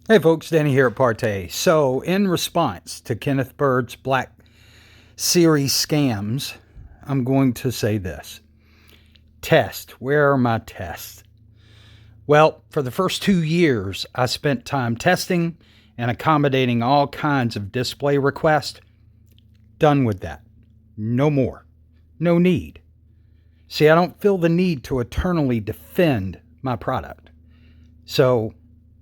Hey folks, Danny here at Partay. So, in response to Kenneth Bird's Black Series scams, I'm going to say this. Test. Where are my tests? Well, for the first 2 years, I spent time testing and accommodating all kinds of display requests. Done with that. No more. No need. See, I don't feel the need to eternally defend my product. So,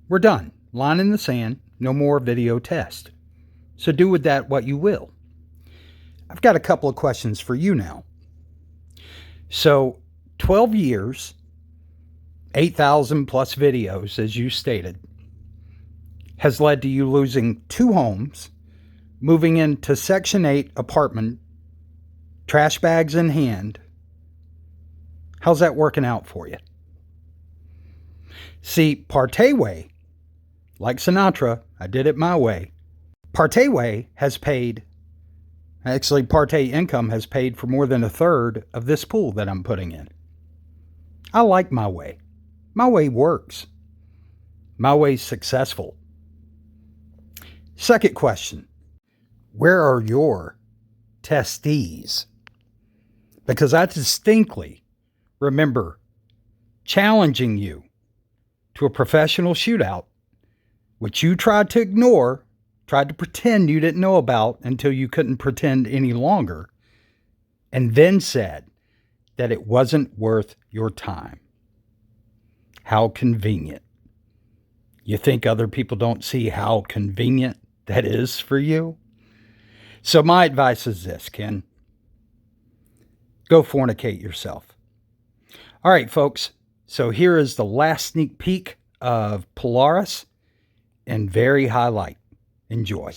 we're done. Line in the sand, no more video test. So do with that what you will. I've got a couple of questions for you now. So 12 years, 8,000 plus videos, as you stated, has led to you losing 2 homes, moving into Section 8 apartment, trash bags in hand. How's that working out for you? See, Partay Way, like Sinatra, I did it my way. Partay Way has paid, actually Partay Income has paid for more than a third of this pool that I'm putting in. I like my way. My way works. My way's successful. Second question, where are your testees? Because I distinctly remember challenging you to a professional shootout, which you tried to ignore, tried to pretend you didn't know about until you couldn't pretend any longer, and then said that it wasn't worth your time. How convenient. You think other people don't see how convenient that is for you? So my advice is this, Ken. Go fornicate yourself. All right, folks. So here is the last sneak peek of Polaris in very high light. Enjoy.